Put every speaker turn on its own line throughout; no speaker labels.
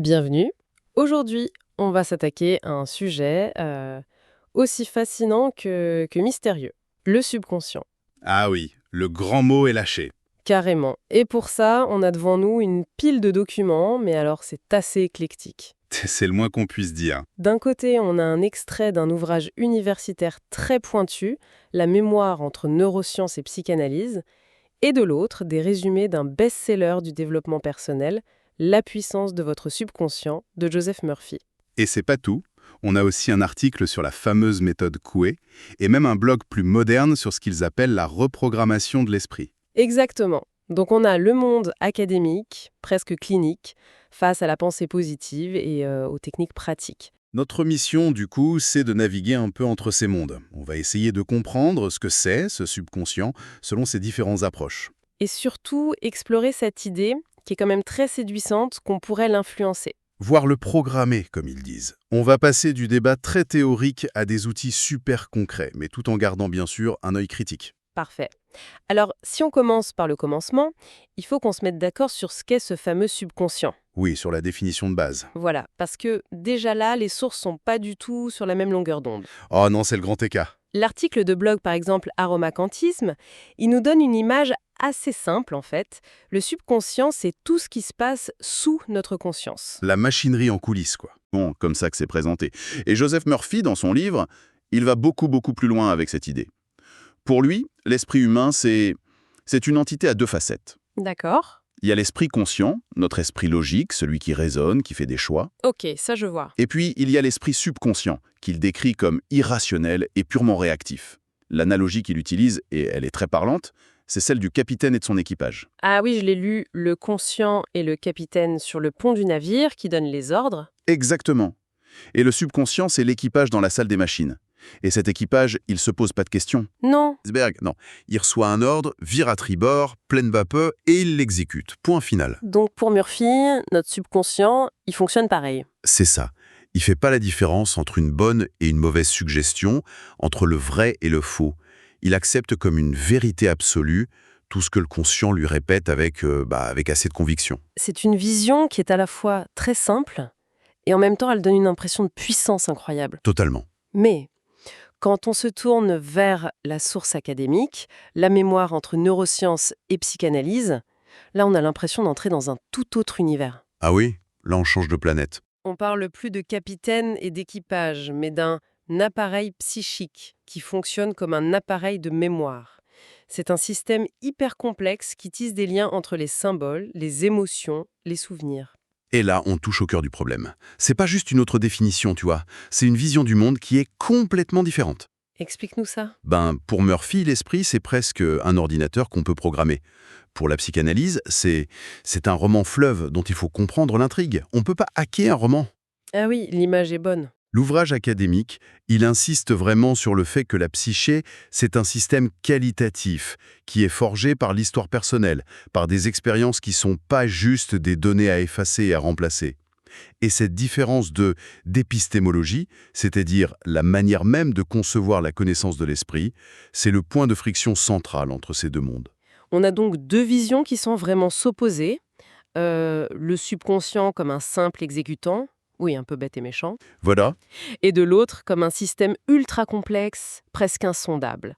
Bienvenue. Aujourd'hui, on va s'attaquer à un sujet aussi fascinant que mystérieux, le subconscient.
Ah oui, le grand mot est lâché.
Carrément. Et pour ça, on a devant nous une pile de documents, mais alors c'est assez éclectique.
C'est le moins qu'on puisse dire.
D'un côté, on a un extrait d'un ouvrage universitaire très pointu, La mémoire entre neurosciences et psychanalyse, et de l'autre, des résumés d'un best-seller du développement personnel, La puissance de votre subconscient, de Joseph Murphy.
Et c'est pas tout. On a aussi un article sur la fameuse méthode Coué, et même un blog plus moderne sur ce qu'ils appellent la reprogrammation de l'esprit.
Exactement. Donc on a le monde académique, presque clinique, face à la pensée positive et aux techniques pratiques.
Notre mission, du coup, c'est de naviguer un peu entre ces mondes. On va essayer de comprendre ce que c'est, ce subconscient, selon ces différentes approches.
Et surtout, explorer cette idée, qui est quand même très séduisante, qu'on pourrait l'influencer.
Voire le programmer, comme ils disent. On va passer du débat très théorique à des outils super concrets, mais tout en gardant bien sûr un œil critique.
Parfait. Alors, si on commence par le commencement, il faut qu'on se mette d'accord sur ce qu'est ce fameux subconscient.
Oui, sur la définition de base.
Voilà, parce que déjà là, les sources sont pas du tout sur la même longueur d'onde.
Oh non, c'est le grand écart.
L'article de blog, par exemple, Aromacantisme, il nous donne une image assez simple, en fait. Le subconscient, c'est tout ce qui se passe sous notre conscience.
La machinerie en coulisses, quoi. Bon, comme ça que c'est présenté. Et Joseph Murphy, dans son livre, il va beaucoup plus loin avec cette idée. Pour lui, l'esprit humain, c'est une entité à deux facettes.
D'accord.
Il y a l'esprit conscient, notre esprit logique, celui qui raisonne, qui fait des choix.
Ok, ça je vois.
Et puis, il y a l'esprit subconscient, qu'il décrit comme irrationnel et purement réactif. L'analogie qu'il utilise, et elle est très parlante, c'est celle du capitaine et de son équipage.
Ah oui, je l'ai lu, le conscient et le capitaine sur le pont du navire qui donnent les ordres.
Exactement. Et le subconscient, c'est l'équipage dans la salle des machines. Et cet équipage, il se pose pas de questions.
Non.
Iceberg, non. Il reçoit un ordre, vire à tribord, pleine vapeur, et il l'exécute. Point final.
Donc pour Murphy, notre subconscient, il fonctionne pareil.
C'est ça. Il fait pas la différence entre une bonne et une mauvaise suggestion, entre le vrai et le faux. Il accepte comme une vérité absolue tout ce que le conscient lui répète avec assez de conviction.
C'est une vision qui est à la fois très simple et en même temps elle donne une impression de puissance incroyable.
Totalement.
Mais quand on se tourne vers la source académique, la mémoire entre neurosciences et psychanalyse, là on a l'impression d'entrer dans un tout autre univers.
Ah oui? Là, on change de planète.
On parle plus de capitaine et d'équipage, mais d'un appareil psychique qui fonctionne comme un appareil de mémoire. C'est un système hyper complexe qui tisse des liens entre les symboles, les émotions, les souvenirs.
Et là, on touche au cœur du problème. C'est pas juste une autre définition, tu vois. C'est une vision du monde qui est complètement différente.
Explique-nous ça.
Pour Murphy, l'esprit, c'est presque un ordinateur qu'on peut programmer. Pour la psychanalyse, c'est un roman fleuve dont il faut comprendre l'intrigue. On peut pas hacker un roman.
Ah oui, l'image est bonne.
L'ouvrage académique, il insiste vraiment sur le fait que la psyché, c'est un système qualitatif, qui est forgé par l'histoire personnelle, par des expériences qui sont pas juste des données à effacer et à remplacer. Et cette différence d'épistémologie, c'est-à-dire la manière même de concevoir la connaissance de l'esprit, c'est le point de friction central entre ces deux mondes.
On a donc deux visions qui sont vraiment s'opposer. Le subconscient comme un simple exécutant, oui, un peu bête et méchant,
Voilà.
et de l'autre comme un système ultra complexe, presque insondable.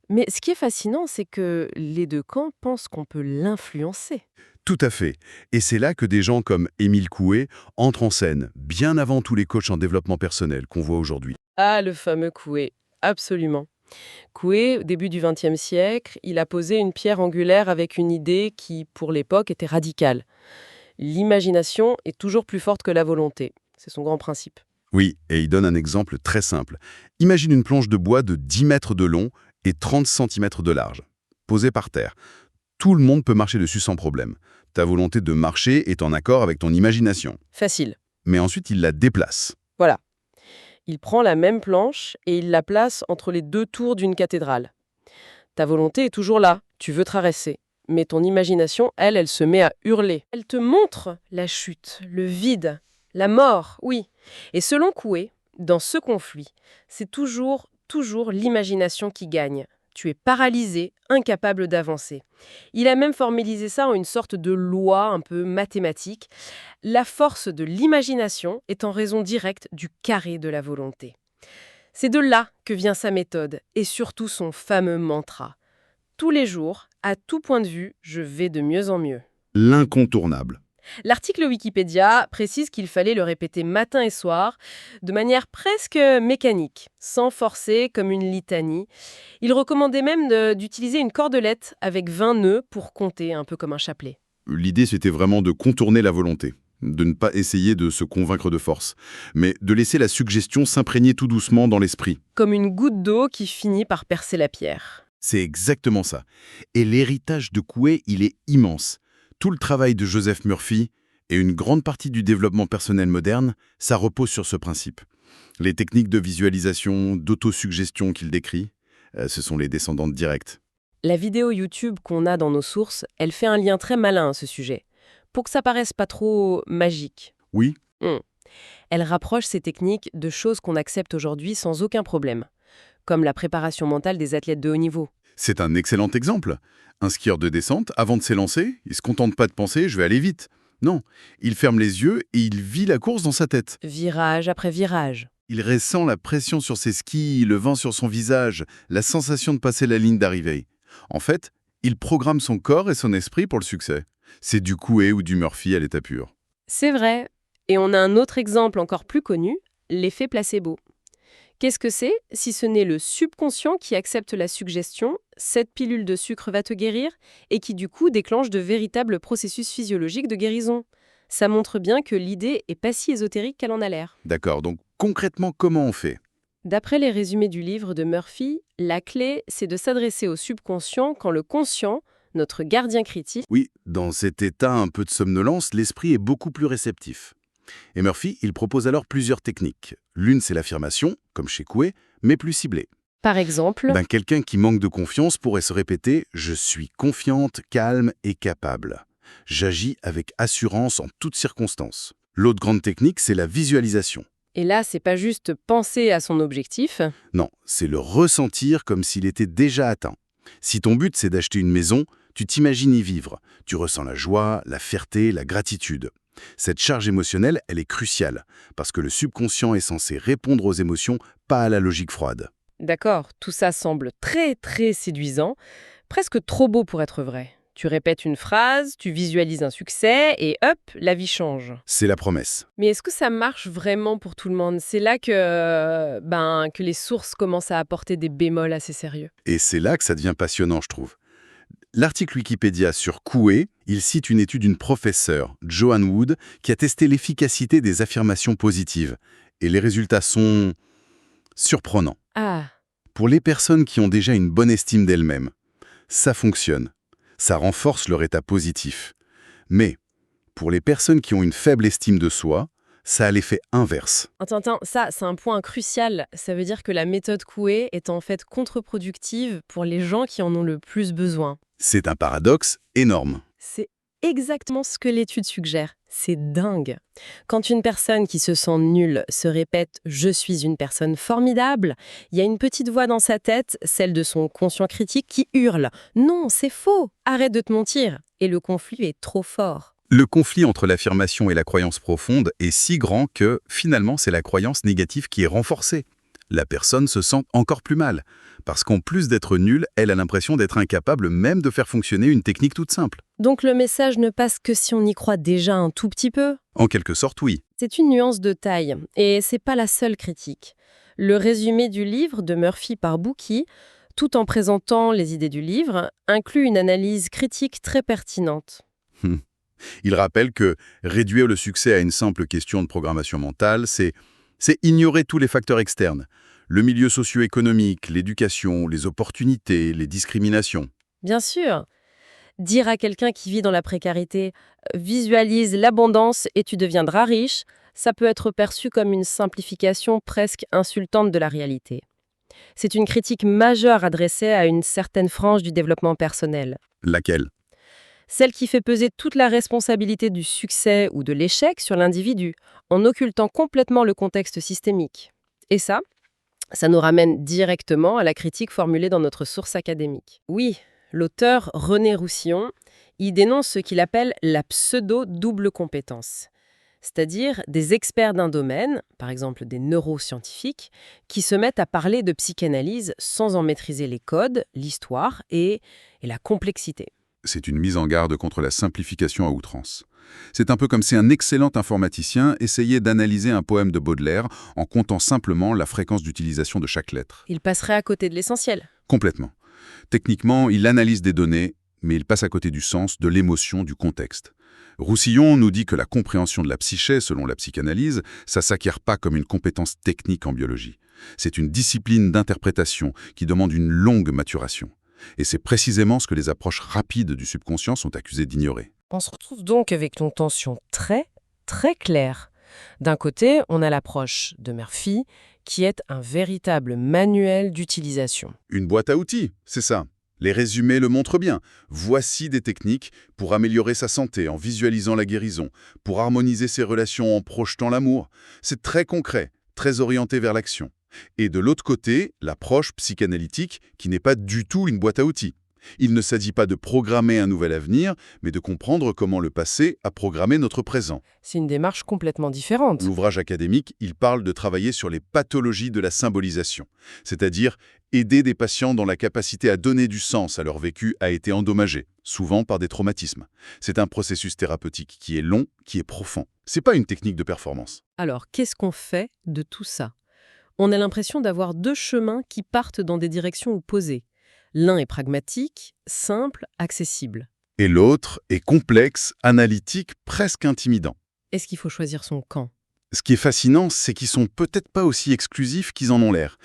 Mais ce qui est fascinant, c'est que les deux camps pensent qu'on peut l'influencer.
Tout à fait. Et c'est là que des gens comme Émile Coué entrent en scène, bien avant tous les coachs en développement personnel qu'on voit aujourd'hui.
Ah, le fameux Coué, absolument. Coué, au début du XXe siècle, il a posé une pierre angulaire avec une idée qui, pour l'époque, était radicale. L'imagination est toujours plus forte que la volonté. C'est son grand principe.
Oui, et il donne un exemple très simple. Imagine une planche de bois de 10 mètres de long et 30 centimètres de large, posée par terre. Tout le monde peut marcher dessus sans problème. Ta volonté de marcher est en accord avec ton imagination.
Facile.
Mais ensuite, il la déplace.
Voilà. Il prend la même planche et il la place entre les deux tours d'une cathédrale. Ta volonté est toujours là, tu veux traverser. Mais ton imagination, elle se met à hurler. Elle te montre la chute, le vide, la mort, oui. Et selon Coué, dans ce conflit, c'est toujours l'imagination qui gagne. tu es paralysé, incapable d'avancer. Il a même formalisé ça en une sorte de loi un peu mathématique. La force de l'imagination est en raison directe du carré de la volonté. C'est de là que vient sa méthode et surtout son fameux mantra. Tous les jours, à tout point de vue, je vais de mieux en mieux.
L'incontournable.
L'article Wikipédia précise qu'il fallait le répéter matin et soir, de manière presque mécanique, sans forcer comme une litanie. Il recommandait même d'utiliser une cordelette avec 20 nœuds pour compter, un peu comme un chapelet.
L'idée, c'était vraiment de contourner la volonté, de ne pas essayer de se convaincre de force, mais de laisser la suggestion s'imprégner tout doucement dans l'esprit.
Comme une goutte d'eau qui finit par percer la pierre.
C'est exactement ça. Et l'héritage de Coué, il est immense. Tout le travail de Joseph Murphy et une grande partie du développement personnel moderne, ça repose sur ce principe. Les techniques de visualisation, d'autosuggestion qu'il décrit, ce sont les descendantes directes.
La vidéo YouTube qu'on a dans nos sources, elle fait un lien très malin à ce sujet, pour que ça paraisse pas trop magique.
Oui,
Elle rapproche ces techniques de choses qu'on accepte aujourd'hui sans aucun problème, comme la préparation mentale des athlètes de haut niveau.
c'est un excellent exemple. Un skieur de descente, avant de s'élancer, il se contente pas de penser « je vais aller vite ». Non, il ferme les yeux et il vit la course dans sa tête.
Virage après virage.
Il ressent la pression sur ses skis, le vent sur son visage, la sensation de passer la ligne d'arrivée. En fait, il programme son corps et son esprit pour le succès. C'est du Coué ou du Murphy à l'état pur.
C'est vrai. Et on a un autre exemple encore plus connu, l'effet placebo. Qu'est-ce que c'est si ce n'est le subconscient qui accepte la suggestion « cette pilule de sucre va te guérir » et qui du coup déclenche de véritables processus physiologiques de guérison. Ça montre bien que l'idée est pas si ésotérique qu'elle en a l'air.
D'accord, donc concrètement, comment on fait?
D'après les résumés du livre de Murphy, la clé, c'est de s'adresser au subconscient quand le conscient, notre gardien critique,
Oui, dans cet état un peu de somnolence, l'esprit est beaucoup plus réceptif. Et Murphy, il propose alors plusieurs techniques. L'une, c'est l'affirmation, comme chez Coué, mais plus ciblée.
par exemple,
Quelqu'un qui manque de confiance pourrait se répéter « Je suis confiante, calme et capable. J'agis avec assurance en toutes circonstances. » L'autre grande technique, c'est la visualisation.
et là, c'est pas juste penser à son objectif,
Non, c'est le ressentir comme s'il était déjà atteint. Si ton but, c'est d'acheter une maison, tu t'imagines y vivre. Tu ressens la joie, la fierté, la gratitude. Cette charge émotionnelle, elle est cruciale, parce que le subconscient est censé répondre aux émotions, pas à la logique froide.
d'accord, tout ça semble très très séduisant, presque trop beau pour être vrai. Tu répètes une phrase, tu visualises un succès et hop, la vie change.
C'est la promesse.
Mais est-ce que ça marche vraiment pour tout le monde? C'est là que les sources commencent à apporter des bémols assez sérieux.
Et c'est là que ça devient passionnant, je trouve. L'article Wikipédia sur Coué, il cite une étude d'une professeure, Joanne Wood, qui a testé l'efficacité des affirmations positives. Et les résultats sont surprenants.
Ah,
Pour les personnes qui ont déjà une bonne estime d'elles-mêmes, ça fonctionne. Ça renforce leur état positif. Mais pour les personnes qui ont une faible estime de soi, ça a l'effet inverse.
attends, ça c'est un point crucial. Ça veut dire que la méthode Coué est en fait contre-productive pour les gens qui en ont le plus besoin.
C'est un paradoxe énorme.
C'est exactement ce que l'étude suggère. C'est dingue. Quand une personne qui se sent nulle se répète « je suis une personne formidable », il y a une petite voix dans sa tête, celle de son conscient critique, qui hurle « non, c'est faux, arrête de te mentir ». Et le conflit est trop fort.
Le conflit entre l'affirmation et la croyance profonde est si grand que, finalement, c'est la croyance négative qui est renforcée. La personne se sent encore plus mal, parce qu'en plus d'être nulle, elle a l'impression d'être incapable même de faire fonctionner une technique toute simple.
Donc le message ne passe que si on y croit déjà un tout petit peu.
En quelque sorte, oui.
C'est une nuance de taille, et c'est pas la seule critique. Le résumé du livre de Murphy par Bookey, tout en présentant les idées du livre, inclut une analyse critique très pertinente.
Il rappelle que réduire le succès à une simple question de programmation mentale, c'est ignorer tous les facteurs externes. Le milieu socio-économique, l'éducation, les opportunités, les discriminations.
Bien sûr, dire à quelqu'un qui vit dans la précarité « visualise l'abondance et tu deviendras riche », ça peut être perçu comme une simplification presque insultante de la réalité. C'est une critique majeure adressée à une certaine frange du développement personnel.
Laquelle?
Celle qui fait peser toute la responsabilité du succès ou de l'échec sur l'individu, en occultant complètement le contexte systémique. Et ça, Ça nous ramène directement à la critique formulée dans notre source académique. Oui, l'auteur René Roussillon y dénonce ce qu'il appelle la pseudo-double compétence, c'est-à-dire des experts d'un domaine, par exemple des neuroscientifiques, qui se mettent à parler de psychanalyse sans en maîtriser les codes, l'histoire et la complexité.
C'est une mise en garde contre la simplification à outrance. C'est un peu comme si un excellent informaticien essayait d'analyser un poème de Baudelaire en comptant simplement la fréquence d'utilisation de chaque lettre.
Il passerait à côté de l'essentiel.
Complètement. Techniquement, il analyse des données, mais il passe à côté du sens, de l'émotion, du contexte. Roussillon nous dit que la compréhension de la psyché, selon la psychanalyse, ça s'acquiert pas comme une compétence technique en biologie. C'est une discipline d'interprétation qui demande une longue maturation. Et c'est précisément ce que les approches rapides du subconscient sont accusées d'ignorer.
On se retrouve donc avec une tension très, très claire. D'un côté, on a l'approche de Murphy, qui est un véritable manuel d'utilisation.
Une boîte à outils, c'est ça. Les résumés le montrent bien. Voici des techniques pour améliorer sa santé en visualisant la guérison, pour harmoniser ses relations en projetant l'amour. C'est très concret, très orienté vers l'action. Et de l'autre côté, l'approche psychanalytique qui n'est pas du tout une boîte à outils. Il ne s'agit pas de programmer un nouvel avenir, mais de comprendre comment le passé a programmé notre présent.
C'est une démarche complètement différente.
L'ouvrage académique, il parle de travailler sur les pathologies de la symbolisation, c'est-à-dire aider des patients dont la capacité à donner du sens à leur vécu a été endommagée, souvent par des traumatismes. C'est un processus thérapeutique qui est long, qui est profond. C'est pas une technique de performance.
Alors, qu'est-ce qu'on fait de tout ça? On a l'impression d'avoir deux chemins qui partent dans des directions opposées. L'un est pragmatique, simple, accessible.
Et l'autre est complexe, analytique, presque intimidant.
Est-ce qu'il faut choisir son camp?
Ce qui est fascinant, c'est qu'ils sont peut-être pas aussi exclusifs qu'ils en ont l'air.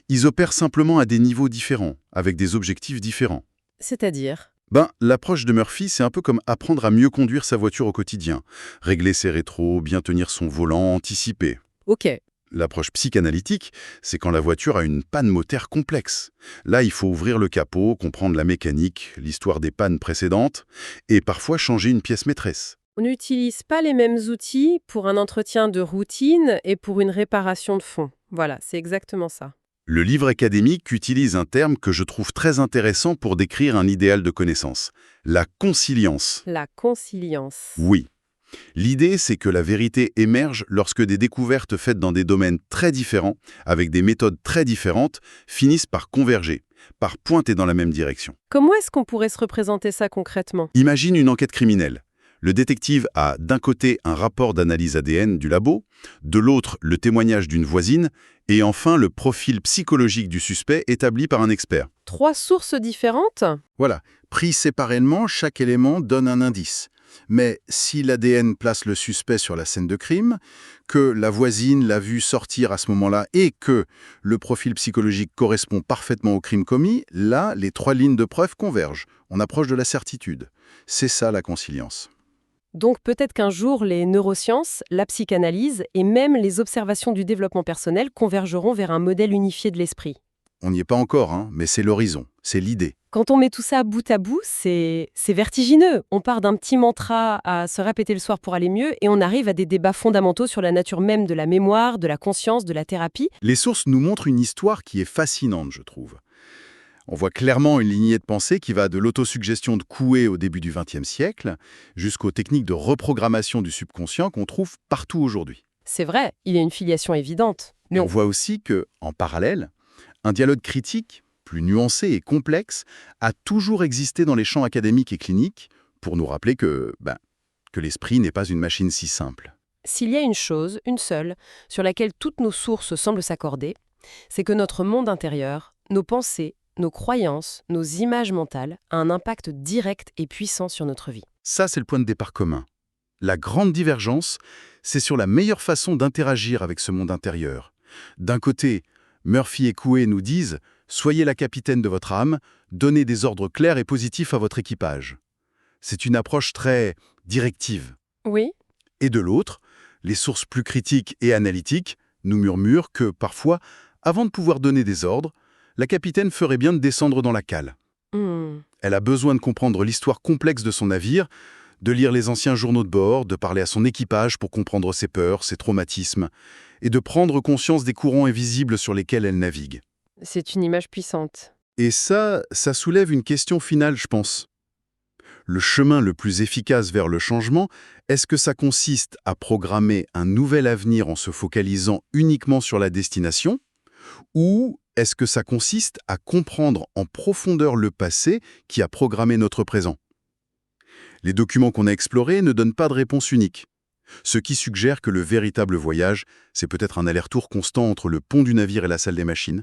Ils opèrent simplement à des niveaux différents, avec des objectifs différents.
C'est-à-dire?
L'approche de Murphy, c'est un peu comme apprendre à mieux conduire sa voiture au quotidien. Régler ses rétros, bien tenir son volant, anticiper.
Ok.
L'approche psychanalytique, c'est quand la voiture a une panne moteur complexe. Là, il faut ouvrir le capot, comprendre la mécanique, l'histoire des pannes précédentes, et parfois changer une pièce maîtresse.
On n'utilise pas les mêmes outils pour un entretien de routine et pour une réparation de fond. Voilà, c'est exactement ça.
Le livre académique utilise un terme que je trouve très intéressant pour décrire un idéal de connaissance. La consilience.
La consilience.
Oui. L'idée, c'est que la vérité émerge lorsque des découvertes faites dans des domaines très différents, avec des méthodes très différentes, finissent par converger, par pointer dans la même direction.
Comment est-ce qu'on pourrait se représenter ça concrètement?
Imagine une enquête criminelle. Le détective a d'un côté un rapport d'analyse ADN du labo, de l'autre le témoignage d'une voisine, et enfin le profil psychologique du suspect établi par un expert.
3 sources différentes?
Voilà, pris séparément, chaque élément donne un indice. Mais si l'ADN place le suspect sur la scène de crime, que la voisine l'a vu sortir à ce moment-là et que le profil psychologique correspond parfaitement au crime commis, là, les 3 lignes de preuve convergent. On approche de la certitude. C'est ça la consilience.
Donc peut-être qu'un jour, les neurosciences, la psychanalyse et même les observations du développement personnel convergeront vers un modèle unifié de l'esprit.
On n'y est pas encore, hein, mais c'est l'horizon, c'est l'idée.
Quand on met tout ça bout à bout, c'est vertigineux. On part d'un petit mantra à se répéter le soir pour aller mieux et on arrive à des débats fondamentaux sur la nature même de la mémoire, de la conscience, de la thérapie.
Les sources nous montrent une histoire qui est fascinante, je trouve. On voit clairement une lignée de pensée qui va de l'autosuggestion de Coué au début du XXe siècle jusqu'aux techniques de reprogrammation du subconscient qu'on trouve partout aujourd'hui.
C'est vrai, il y a une filiation évidente.
Mais on voit aussi que, en parallèle, un dialogue critique, plus nuancé et complexe, a toujours existé dans les champs académiques et cliniques pour nous rappeler que l'esprit n'est pas une machine si simple.
S'il y a une chose, une seule, sur laquelle toutes nos sources semblent s'accorder, c'est que notre monde intérieur, nos pensées, nos croyances, nos images mentales, a un impact direct et puissant sur notre vie.
Ça, c'est le point de départ commun. La grande divergence, c'est sur la meilleure façon d'interagir avec ce monde intérieur. D'un côté, Murphy et Coué nous disent « Soyez la capitaine de votre âme, donnez des ordres clairs et positifs à votre équipage ». C'est une approche très directive.
Oui.
Et de l'autre, les sources plus critiques et analytiques nous murmurent que, parfois, avant de pouvoir donner des ordres, la capitaine ferait bien de descendre dans la cale. Elle a besoin de comprendre l'histoire complexe de son navire,
de lire les anciens journaux de bord, de parler à son équipage pour comprendre ses peurs, ses traumatismes, et de prendre conscience des courants invisibles sur lesquels elle navigue.
C'est une image puissante.
Et ça soulève une question finale, je pense. Le chemin le plus efficace vers le changement, est-ce que ça consiste à programmer un nouvel avenir en se focalisant uniquement sur la destination? Ou est-ce que ça consiste à comprendre en profondeur le passé qui a programmé notre présent? Les documents qu'on a explorés ne donnent pas de réponse unique. Ce qui suggère que le véritable voyage, c'est peut-être un aller-retour constant entre le pont du navire et la salle des machines.